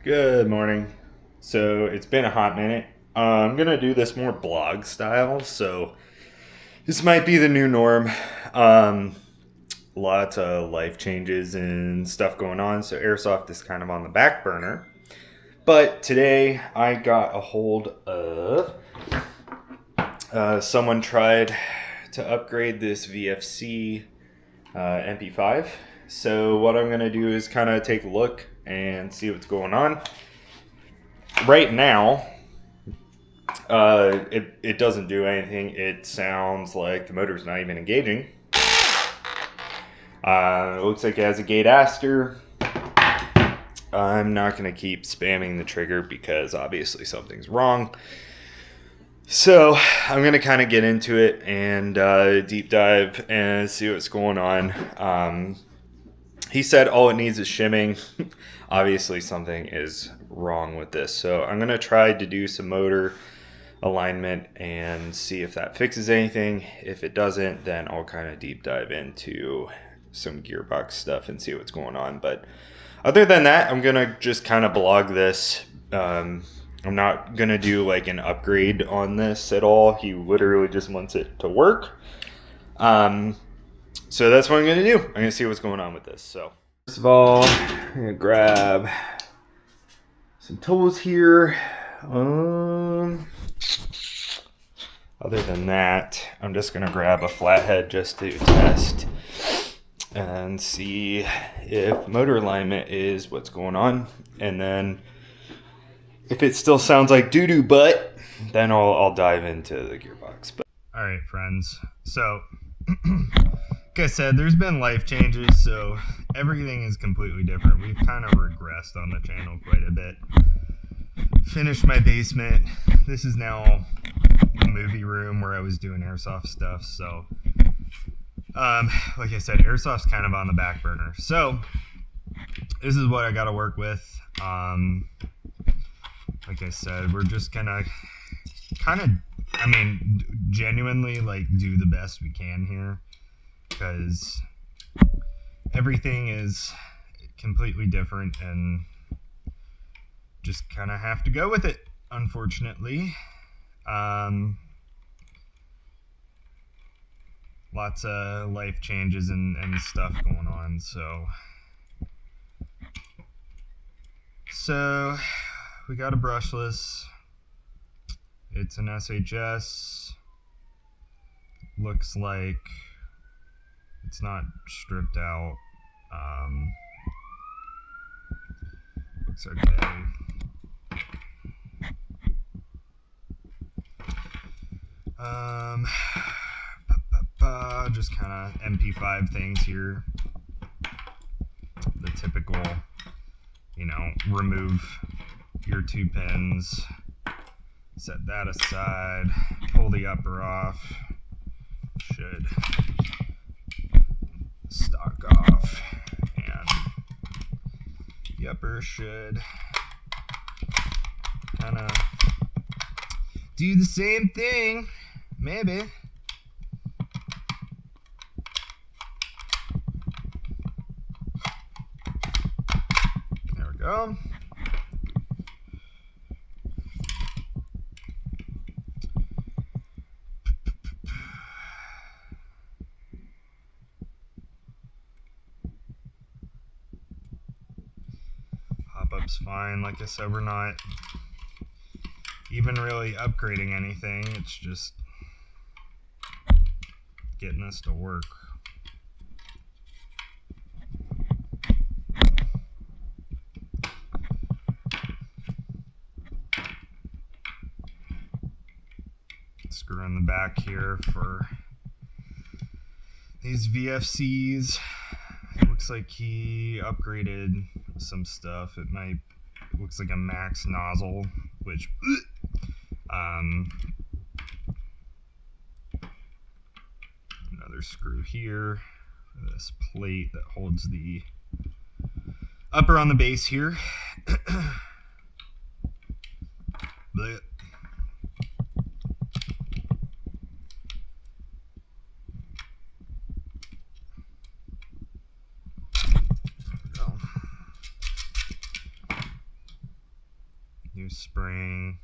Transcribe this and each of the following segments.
Good morning. So it's been a hot minute. I'm gonna do this more blog style, so this might be the new norm. Um, Lots of life changes and stuff going on, so Airsoft is kind of on the back burner. But today I got a hold of someone tried to upgrade this VFC MP5. So what I'm gonna do is kind of take a look and see what's going on. Right now, it doesn't do anything. It sounds like the motor's not even engaging. It looks like it has a gate aster. I'm not going to keep spamming the trigger because obviously something's wrong. So I'm going to kind of get into it and deep dive and see what's going on. He said all it needs is shimming. Obviously something is wrong with this. So I'm going to try to do some motor alignment and see if that fixes anything. If it doesn't, then I'll kind of deep dive into some gearbox stuff and see what's going on. But other than that, I'm going to just kind of blog this. I'm not going to do like an upgrade on this at all. He literally just wants it to work. So that's what I'm going to do. I'm going to see what's going on with this. So first of all, I'm going to grab some tools here. Other than that, I'm just going to grab a flathead just to test and see if motor alignment is what's going on. And then if it still sounds like doo-doo butt, then I'll dive into the gearbox. All right, friends. So like I said, there's been life changes, so everything is completely different. We've kind of regressed on the channel quite a bit. Finished my basement. This is now a movie room where I was doing airsoft stuff. So, like I said, airsoft's kind of on the back burner. So, this is what I got to work with. Like I said, we're just gonna genuinely like do the best we can here, because everything is completely different and just kind of have to go with it, unfortunately. Lots of life changes and stuff going on, so we got a brushless. It's an SHS. Looks like it's not stripped out. Looks okay. Just kind of MP5 things here. The typical, remove your 2 pins, set that aside, pull the upper off, should stock off, and the upper should kind of do the same thing, maybe. There we go. Pop-up's fine. Like I said, we're not even really upgrading anything. It's just getting us to work. Screw in the back here for these VFCs. It looks like he upgraded some stuff. Looks like a max nozzle, which another screw here, this plate that holds the upper on the base here. Blech. new spring.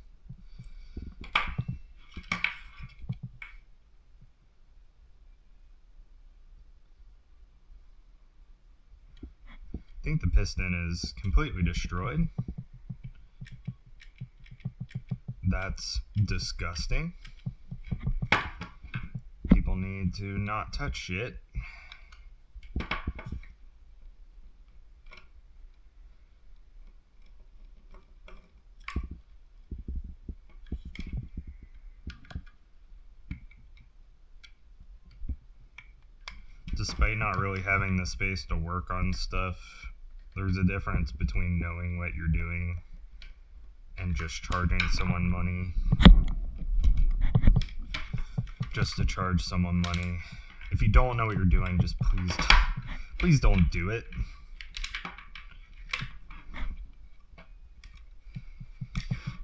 I think the piston is completely destroyed. That's disgusting. People need to not touch shit. Despite not really having the space to work on stuff, there's a difference between knowing what you're doing and just charging someone money. Just to charge someone money. If you don't know what you're doing, just please don't do it.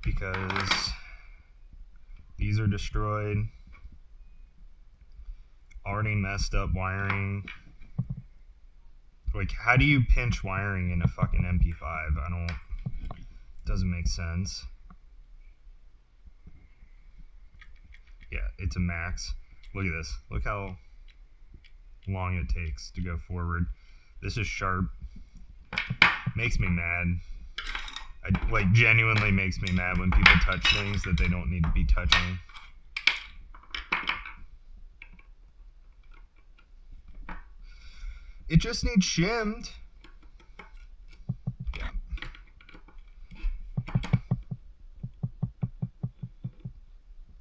Because these are destroyed. Already messed up wiring. Like, how do you pinch wiring in a fucking MP5? Doesn't make sense. Yeah, it's a max. Look at this. Look how long it takes to go forward. This is sharp. Makes me mad. Like, genuinely makes me mad when people touch things that they don't need to be touching. It just needs shimmed. Yeah.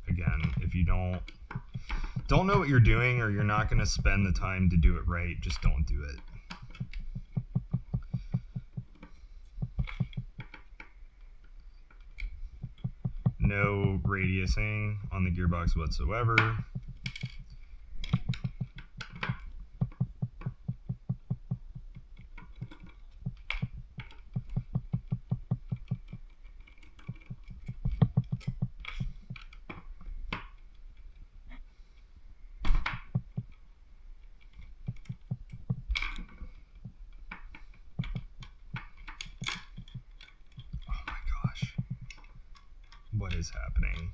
Again, if you don't know what you're doing, or you're not going to spend the time to do it right, just don't do it. No radiusing on the gearbox whatsoever. What is happening?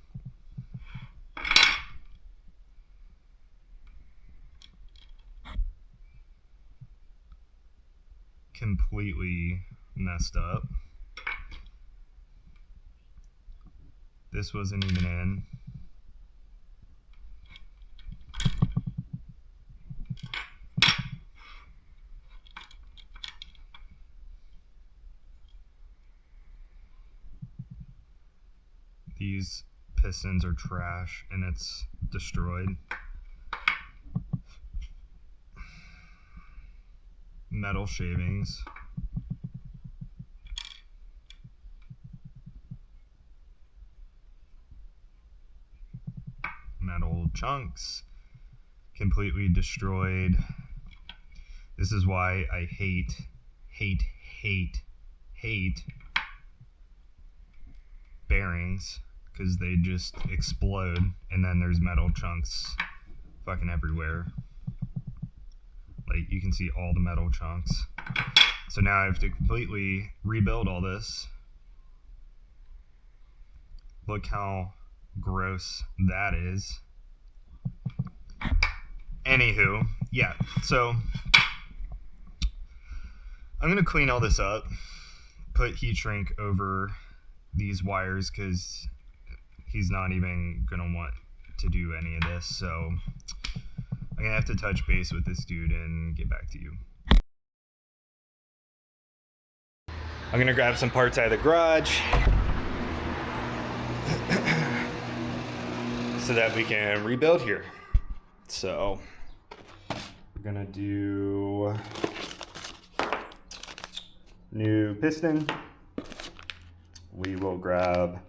Completely messed up. This wasn't even in. These pistons are trash and it's destroyed. Metal shavings. Metal chunks. Completely destroyed. This is why I hate bearings. Because they just explode, and then there's metal chunks fucking everywhere. Like, you can see all the metal chunks. So now I have to completely rebuild all this. Look how gross that is. Anywho, yeah, so I'm gonna clean all this up, put heat shrink over these wires, because he's not even gonna want to do any of this, so I'm gonna have to touch base with this dude and get back to you. I'm gonna grab some parts out of the garage so that we can rebuild here. So we're gonna do new piston. We will grab,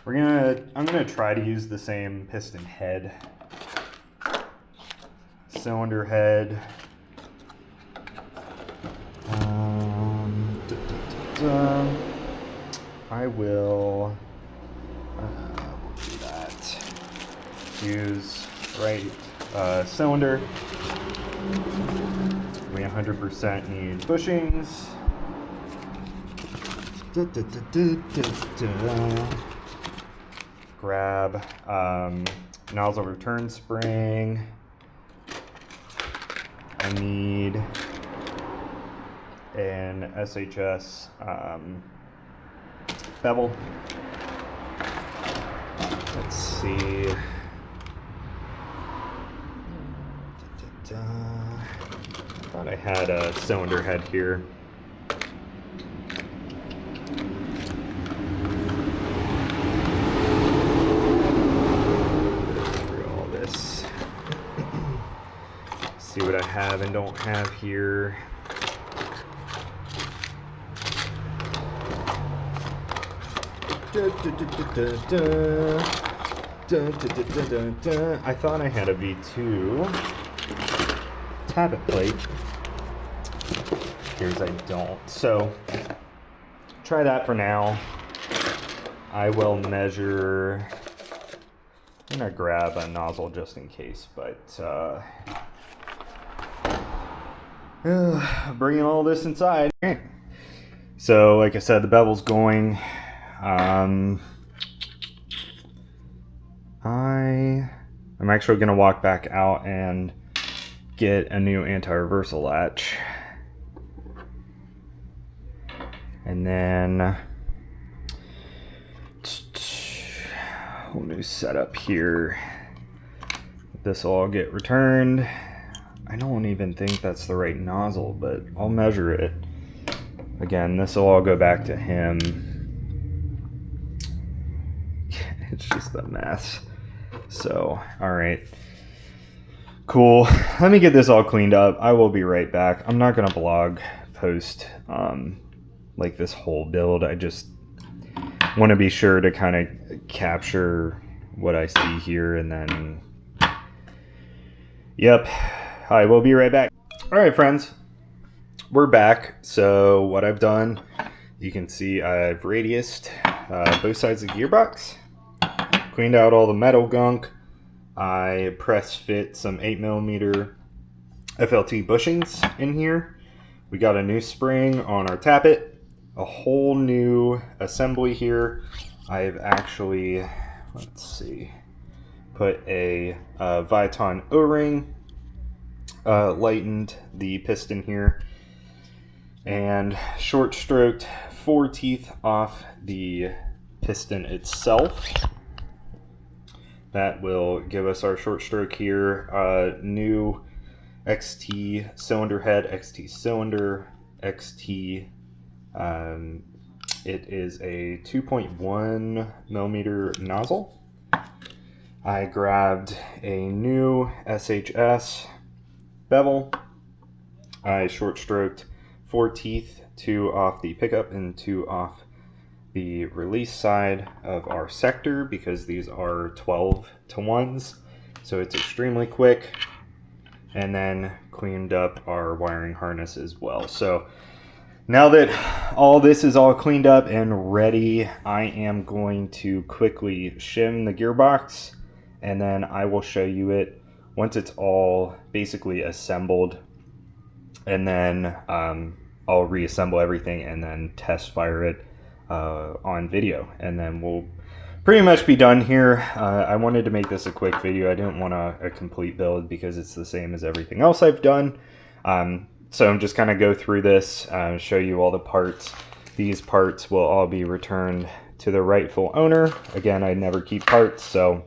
I'm gonna try to use the same piston head, cylinder head. I will do that. Use right cylinder. We 100% need bushings. Grab nozzle return spring. I need an SHS bevel. Let's see. Thought I had a cylinder head here. Through all this. See what I have and don't have here. I thought I had a V2 tappet plate. Here's I don't. So try that for now. I will measure. I'm gonna grab a nozzle just in case, but bringing all this inside. So like I said, the bevel's going. I'm actually gonna walk back out and get a new anti-reversal latch, and then whole new setup here. This will all get returned. I don't even think that's the right nozzle, but I'll measure it. Again, this will all go back to him. It's just a mess. So, all right. Cool. Let me get this all cleaned up. I will be right back. I'm not going to blog post like this whole build. I just want to be sure to kind of capture what I see here, and then yep, I will be right back. All right, friends, we're back. So what I've done, you can see I've radiused both sides of the gearbox, cleaned out all the metal gunk. I press fit some 8mm FLT bushings in here. We got a new spring on our tappet, a whole new assembly here. I've actually, let's see, put a Viton O-ring, lightened the piston here, and short stroked 4 teeth off the piston itself. That will give us our short stroke here. New XT cylinder head, XT cylinder, XT. It is a 2.1mm nozzle. I grabbed a new SHS bevel. I short stroked 4 teeth, 2 off the pickup and 2 off the release side of our sector, because these are 12-to-1s, so it's extremely quick. And then cleaned up our wiring harness as well. So now that all this is all cleaned up and ready, I am going to quickly shim the gearbox, and then I will show you it once it's all basically assembled, and then I'll reassemble everything and then test fire it on video, and then we'll pretty much be done here. I wanted to make this a quick video. I didn't want a complete build because it's the same as everything else I've done. So I'm just kind of go through this, show you all the parts. These parts will all be returned to the rightful owner. Again, I never keep parts, so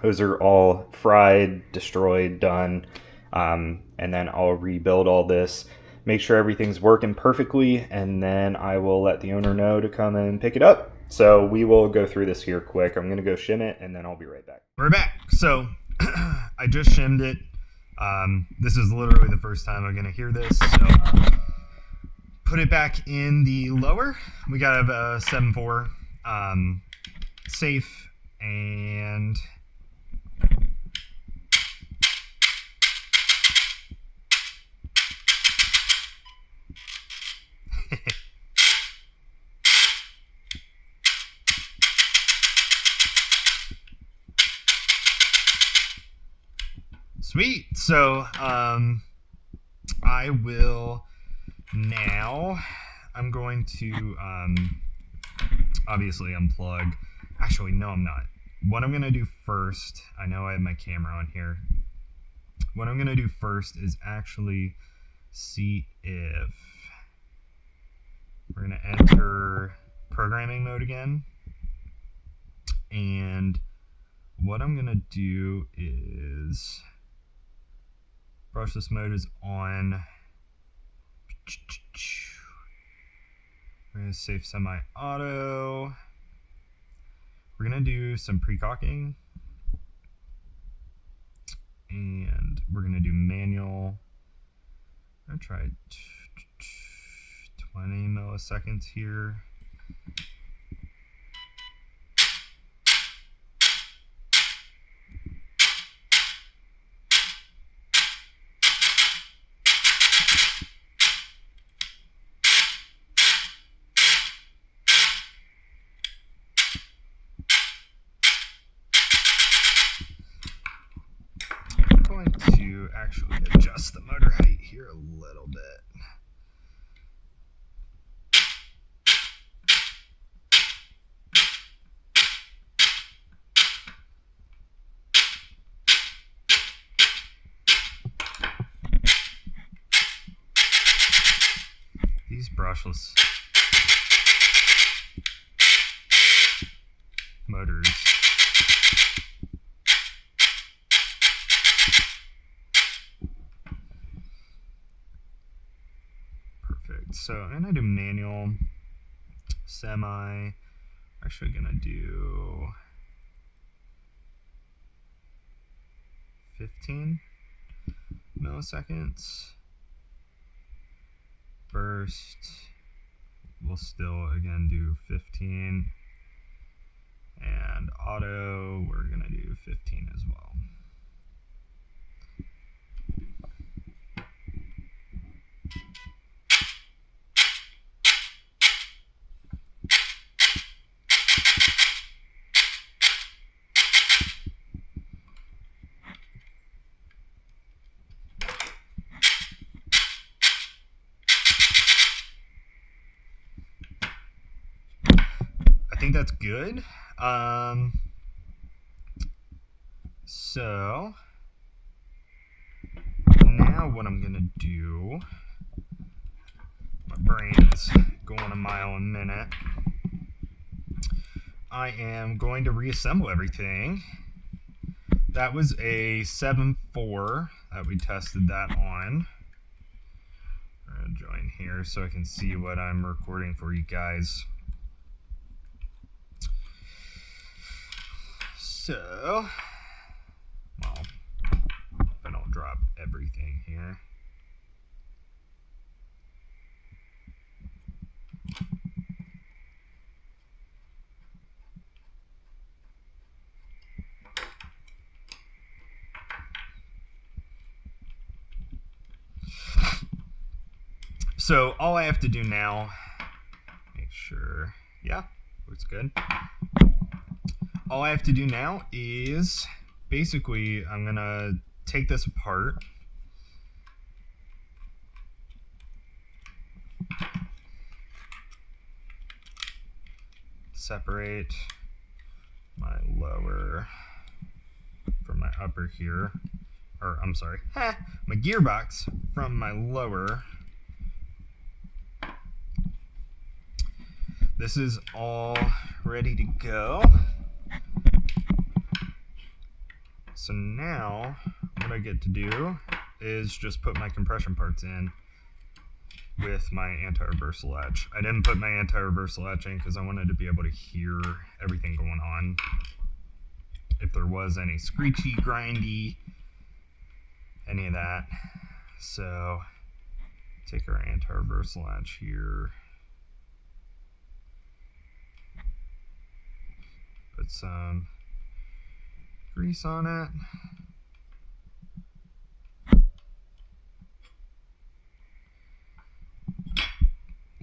those are all fried, destroyed, done, and then I'll rebuild all this, make sure everything's working perfectly, and then I will let the owner know to come and pick it up. So we will go through this here quick. I'm gonna go shim it, and then I'll be right back. We're back. So I just shimmed it. This is literally the first time I'm gonna hear this. So put it back in the lower. We got a 7.4 safe, and sweet. So I will now I'm going to obviously unplug. Actually, no, I'm not. What I'm going to do first, I know I have my camera on here. What I'm going to do first is actually see if we're going to enter programming mode again. And what I'm going to do is brushless mode is on. We're going to save semi-auto. We're going to do some pre-cocking. And we're going to do manual. I'm going to try 20 milliseconds here. I'm going to actually adjust the motor height here a little bit. These brushless motors perfect. So I'm gonna do manual, semi. Actually gonna do 15 milliseconds. Burst, we'll still again do 15, and auto, we're gonna do 15 as well. I think that's good. So now what I'm gonna do, my brain is going a mile a minute. I am going to reassemble everything. That was a 7.4 that we tested that on. I'm gonna join here so I can see what I'm recording for you guys. So, well, if I don't drop everything here. So all I have to do now, make sure, yeah, looks good. All I have to do now is basically I'm gonna take this apart. Separate my lower from my upper here, or I'm sorry, my gearbox from my lower. This is all ready to go. So now what I get to do is just put my compression parts in with my anti-reversal latch. I didn't put my anti-reversal latch in because I wanted to be able to hear everything going on. If there was any screechy, grindy, any of that. So take our anti-reversal latch here. Put some grease on it.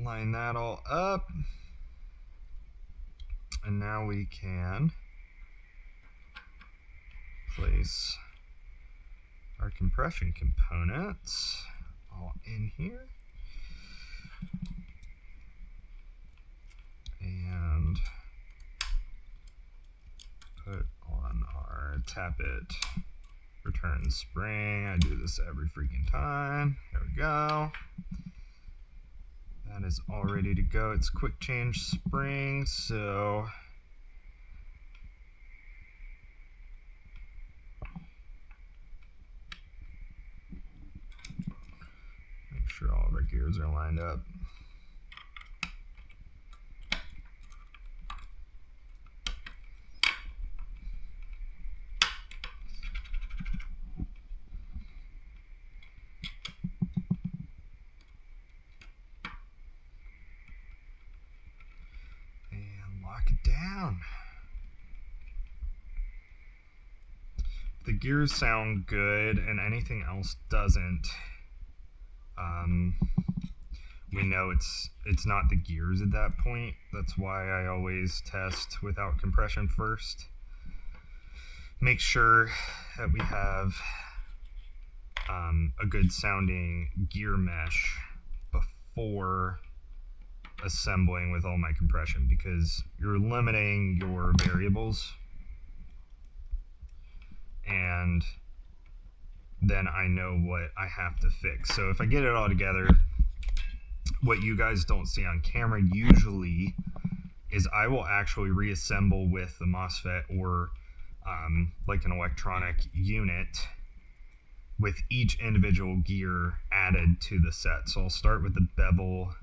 Line that all up. And now we can place our compression components all in here. put on our tappet return spring. I do this every freaking time. There we go. That is all ready to go. It's quick change spring, so make sure all of our gears are lined up. Lock it down. If the gears sound good and anything else doesn't, we know it's not the gears at that point. That's why I always test without compression first. Make sure that we have a good sounding gear mesh before assembling with all my compression, because you're limiting your variables, and then I know what I have to fix. So if I get it all together, what you guys don't see on camera usually is I will actually reassemble with the MOSFET or like an electronic unit with each individual gear added to the set. So I'll start with the bevel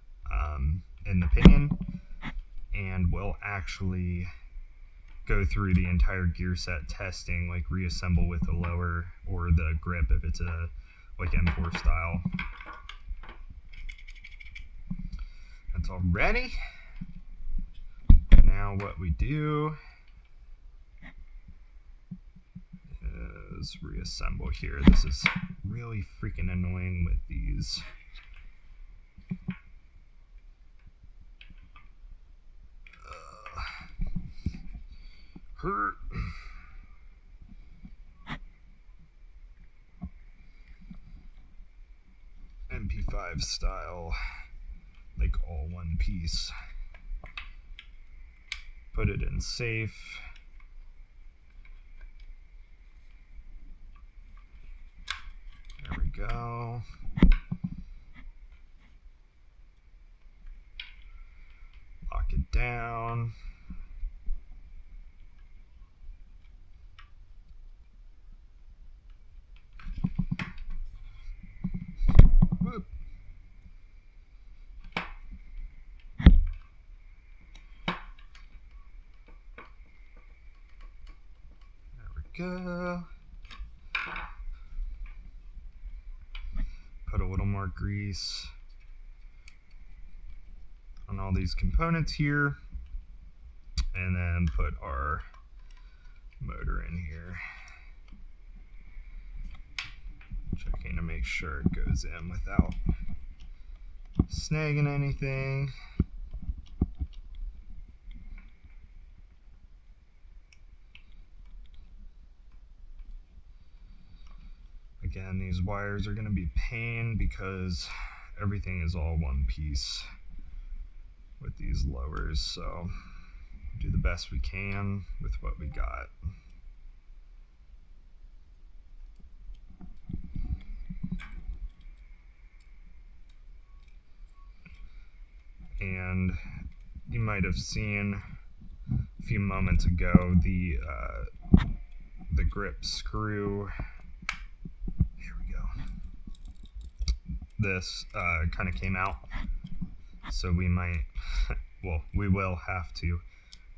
and the pinion, and we'll actually go through the entire gear set testing, like reassemble with the lower or the grip if it's a like M4 style. That's all ready. Now what we do is reassemble here. This is really freaking annoying with these. MP5 style, like all one piece. Put it in safe. There we go. Lock it down. Whoop. There we go. Put a little more grease on all these components here, and then put our motor in here. Checking to make sure it goes in without snagging anything. Again, these wires are going to be pain because everything is all one piece with these lowers, so do the best we can with what we got. And you might have seen a few moments ago the grip screw. Here we go. This kind of came out, so we might, well, we will have to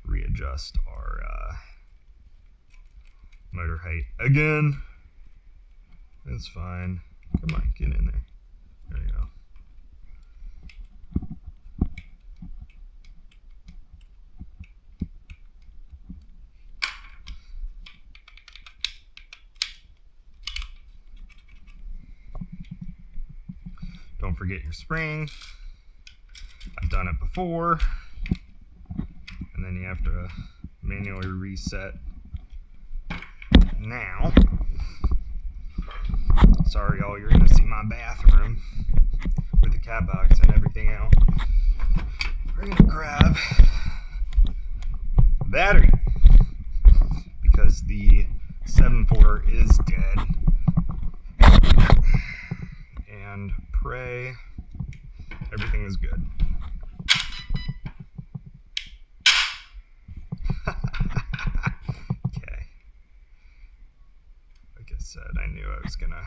readjust our motor height again. It's fine. Come on, get in there. There you go. Don't forget your spring. I've done it before. And then you have to manually reset. Now, sorry y'all, you're gonna see my bathroom with the cat box and everything out. We're gonna grab a battery, because the 7.4 is dead. And pray everything is good. Okay. Like I said, I knew I was gonna.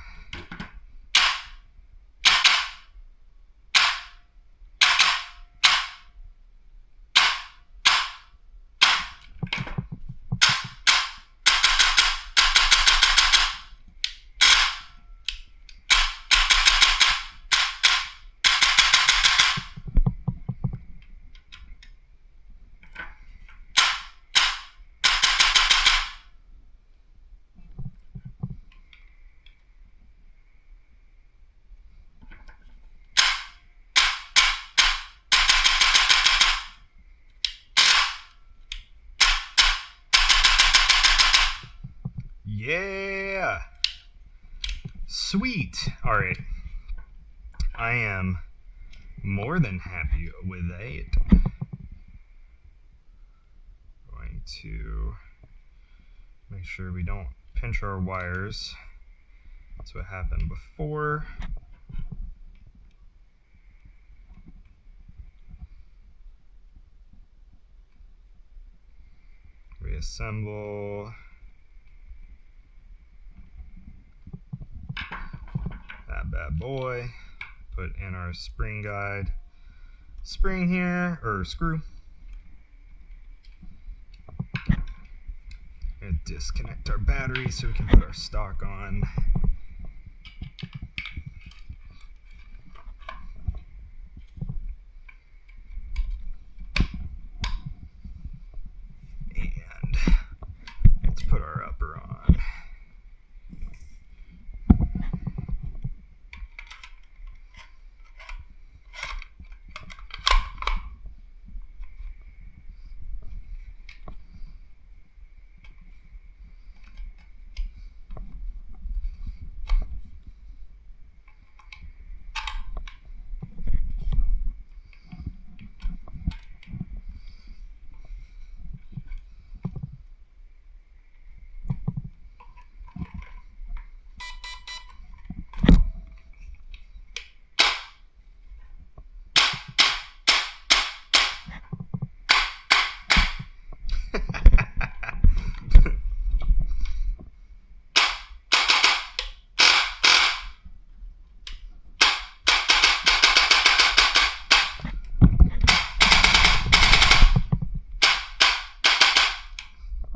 Yeah! Sweet! Alright. I am more than happy with that. Going to make sure we don't pinch our wires. That's what happened before. Reassemble. That bad boy. Put in our spring guide. Spring here, or screw. Gonna disconnect our battery so we can put our stock on. And let's put our upper on.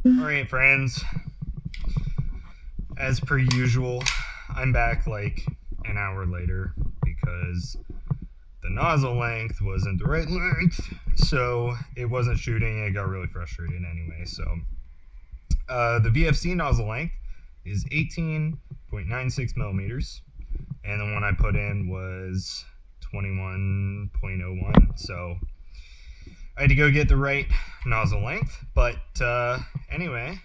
Alright friends, as per usual, I'm back like an hour later because the nozzle length wasn't the right length, so it wasn't shooting and it got really frustrated anyway. So the VFC nozzle length is 18.96 millimeters, and the one I put in was 21.01, so I had to go get the right nozzle length, but anyway.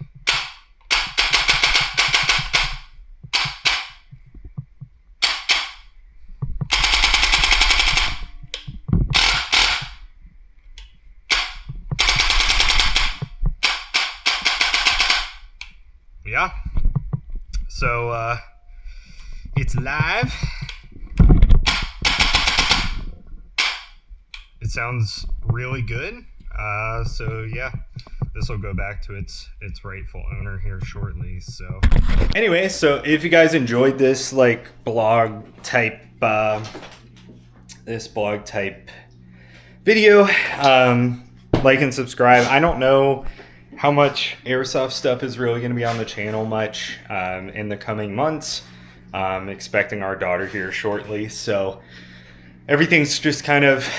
Yeah, so it's live. It sounds really good. So yeah, this will go back to its rightful owner here shortly. So anyway, so if you guys enjoyed this like blog type video, like and subscribe. I don't know how much airsoft stuff is really going to be on the channel much in the coming months. Expecting our daughter here shortly, so everything's just kind of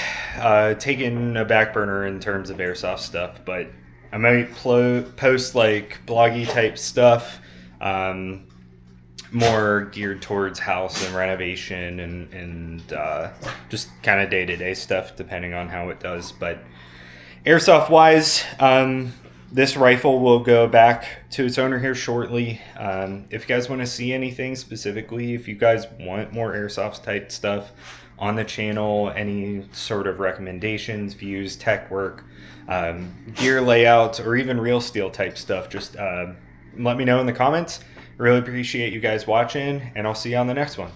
taking a back burner in terms of airsoft stuff, but I might post like bloggy type stuff, more geared towards house and renovation and just kind of day-to-day stuff depending on how it does. But airsoft wise, this rifle will go back to its owner here shortly. If you guys want to see anything specifically, if you guys want more airsoft type stuff on the channel, any sort of recommendations, views, tech work, gear layouts, or even real steel type stuff, just let me know in the comments. Really appreciate you guys watching, and I'll see you on the next one.